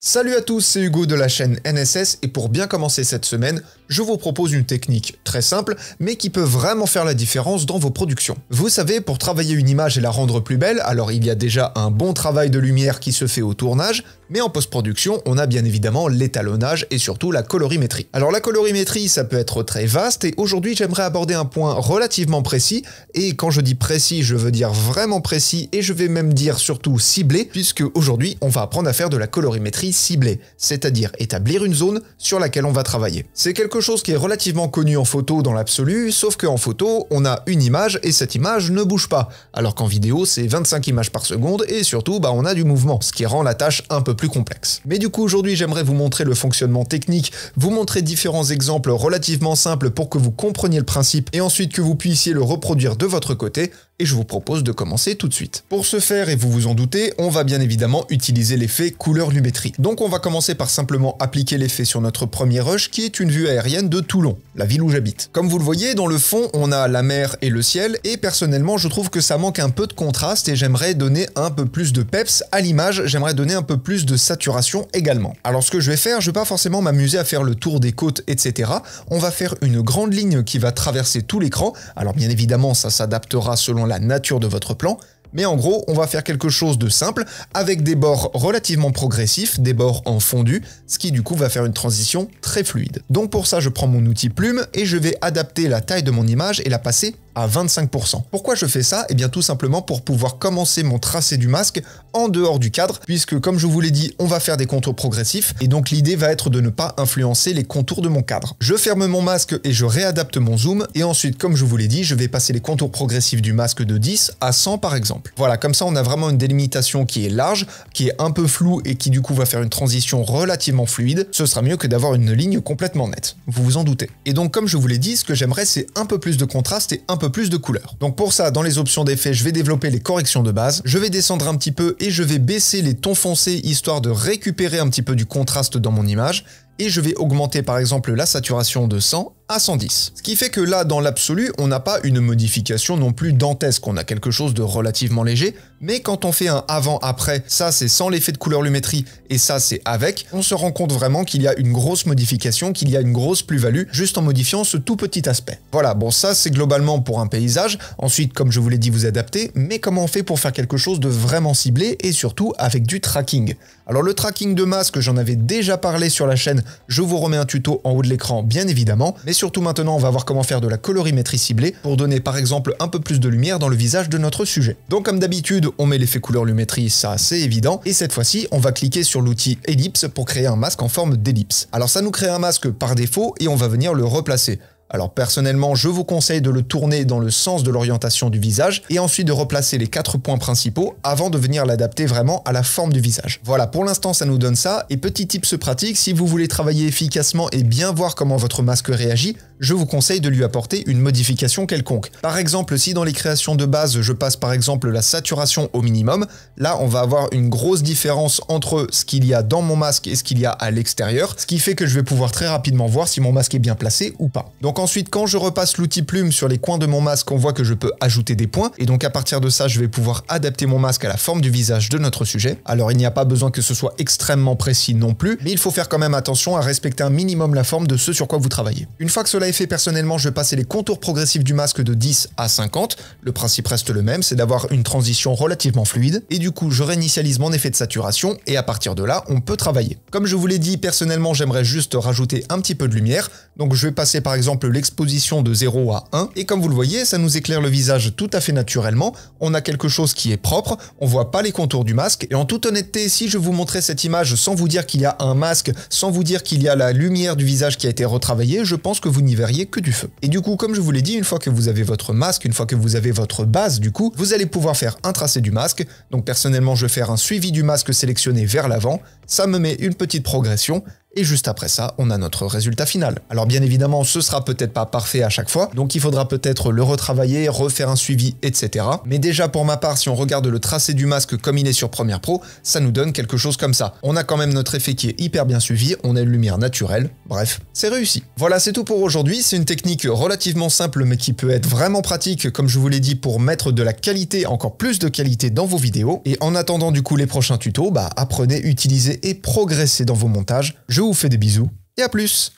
Salut à tous, c'est Hugo de la chaîne NSS et pour bien commencer cette semaine, je vous propose une technique très simple mais qui peut vraiment faire la différence dans vos productions. Vous savez, pour travailler une image et la rendre plus belle, alors il y a déjà un bon travail de lumière qui se fait au tournage, mais en post-production, on a bien évidemment l'étalonnage et surtout la colorimétrie. Alors la colorimétrie, ça peut être très vaste et aujourd'hui j'aimerais aborder un point relativement précis, et quand je dis précis, je veux dire vraiment précis et je vais même dire surtout ciblé, puisque aujourd'hui on va apprendre à faire de la colorimétrie ciblée, c'est-à-dire établir une zone sur laquelle on va travailler. C'est quelque chose qui est relativement connu en photo dans l'absolu, sauf qu'en photo, on a une image et cette image ne bouge pas, alors qu'en vidéo, c'est 25 images par seconde et surtout, on a du mouvement, ce qui rend la tâche un peu plus complexe. Mais du coup, aujourd'hui, j'aimerais vous montrer le fonctionnement technique, vous montrer différents exemples relativement simples pour que vous compreniez le principe et ensuite que vous puissiez le reproduire de votre côté, et je vous propose de commencer tout de suite. Pour ce faire, et vous vous en doutez, on va bien évidemment utiliser l'effet couleur lumétrie. Donc on va commencer par simplement appliquer l'effet sur notre premier rush qui est une vue aérienne de Toulon, la ville où j'habite. Comme vous le voyez, dans le fond, on a la mer et le ciel, et personnellement, je trouve que ça manque un peu de contraste et j'aimerais donner un peu plus de peps à l'image, j'aimerais donner un peu plus de saturation également. Alors ce que je vais faire, je vais pas forcément m'amuser à faire le tour des côtes, etc. On va faire une grande ligne qui va traverser tout l'écran. Alors bien évidemment, ça s'adaptera selon la nature de votre plan, mais en gros, on va faire quelque chose de simple, avec des bords relativement progressifs, des bords en fondu, ce qui du coup va faire une transition très fluide. Donc pour ça, je prends mon outil plume et je vais adapter la taille de mon image et la passer à 25%. Pourquoi je fais ça? Eh bien tout simplement pour pouvoir commencer mon tracé du masque en dehors du cadre, puisque comme je vous l'ai dit, on va faire des contours progressifs, et donc l'idée va être de ne pas influencer les contours de mon cadre. Je ferme mon masque et je réadapte mon zoom, et ensuite, comme je vous l'ai dit, je vais passer les contours progressifs du masque de 10 à 100 par exemple. Voilà, comme ça on a vraiment une délimitation qui est large, qui est un peu floue et qui du coup va faire une transition relativement fluide. Ce sera mieux que d'avoir une ligne complètement nette, vous vous en doutez. Et donc comme je vous l'ai dit, ce que j'aimerais c'est un peu plus de contraste et un peu plus de couleur. Donc pour ça, dans les options d'effets, je vais développer les corrections de base, je vais descendre un petit peu et je vais baisser les tons foncés histoire de récupérer un petit peu du contraste dans mon image, et je vais augmenter par exemple la saturation de 100 à 110. Ce qui fait que là, dans l'absolu, on n'a pas une modification non plus dantesque, on a quelque chose de relativement léger, mais quand on fait un avant-après, ça c'est sans l'effet de couleur lumétrie et ça c'est avec, on se rend compte vraiment qu'il y a une grosse modification, qu'il y a une grosse plus-value, juste en modifiant ce tout petit aspect. Voilà, bon ça c'est globalement pour un paysage, ensuite comme je vous l'ai dit vous adaptez, mais comment on fait pour faire quelque chose de vraiment ciblé et surtout avec du tracking? Alors le tracking de masque, j'en avais déjà parlé sur la chaîne, je vous remets un tuto en haut de l'écran bien évidemment, mais surtout maintenant on va voir comment faire de la colorimétrie ciblée pour donner par exemple un peu plus de lumière dans le visage de notre sujet. Donc comme d'habitude, on met l'effet couleur lumétrie, ça c'est évident, et cette fois-ci on va cliquer sur l'outil ellipse pour créer un masque en forme d'ellipse. Alors ça nous crée un masque par défaut et on va venir le replacer. Alors personnellement, je vous conseille de le tourner dans le sens de l'orientation du visage et ensuite de replacer les 4 points principaux avant de venir l'adapter vraiment à la forme du visage. Voilà, pour l'instant ça nous donne ça, et petit tips pratique, si vous voulez travailler efficacement et bien voir comment votre masque réagit, je vous conseille de lui apporter une modification quelconque. Par exemple, si dans les créations de base, je passe par exemple la saturation au minimum, là on va avoir une grosse différence entre ce qu'il y a dans mon masque et ce qu'il y a à l'extérieur, ce qui fait que je vais pouvoir très rapidement voir si mon masque est bien placé ou pas. Donc ensuite, quand je repasse l'outil plume sur les coins de mon masque, on voit que je peux ajouter des points, et donc à partir de ça, je vais pouvoir adapter mon masque à la forme du visage de notre sujet. Alors il n'y a pas besoin que ce soit extrêmement précis non plus, mais il faut faire quand même attention à respecter un minimum la forme de ce sur quoi vous travaillez. Une fois que cela est fait, personnellement, je vais passer les contours progressifs du masque de 10 à 50. Le principe reste le même, c'est d'avoir une transition relativement fluide, et du coup, je réinitialise mon effet de saturation, et à partir de là, on peut travailler. Comme je vous l'ai dit, personnellement, j'aimerais juste rajouter un petit peu de lumière, donc je vais passer par exemple l'exposition de 0 à 1, et comme vous le voyez, ça nous éclaire le visage tout à fait naturellement, on a quelque chose qui est propre, on voit pas les contours du masque, et en toute honnêteté, si je vous montrais cette image sans vous dire qu'il y a un masque, sans vous dire qu'il y a la lumière du visage qui a été retravaillée, je pense que vous n'y verriez que du feu. Et du coup, comme je vous l'ai dit, une fois que vous avez votre masque, une fois que vous avez votre base du coup, vous allez pouvoir faire un tracé du masque, donc personnellement je vais faire un suivi du masque sélectionné vers l'avant, ça me met une petite progression, et juste après ça, on a notre résultat final. Alors bien évidemment, ce sera peut-être pas parfait à chaque fois, donc il faudra peut-être le retravailler, refaire un suivi, etc. Mais déjà pour ma part, si on regarde le tracé du masque comme il est sur Premiere Pro, ça nous donne quelque chose comme ça. On a quand même notre effet qui est hyper bien suivi, on a une lumière naturelle, bref, c'est réussi. Voilà, c'est tout pour aujourd'hui, c'est une technique relativement simple mais qui peut être vraiment pratique, comme je vous l'ai dit, pour mettre de la qualité, encore plus de qualité dans vos vidéos. Et en attendant du coup les prochains tutos, apprenez, utilisez et progressez dans vos montages. Je vous fais des bisous et à plus!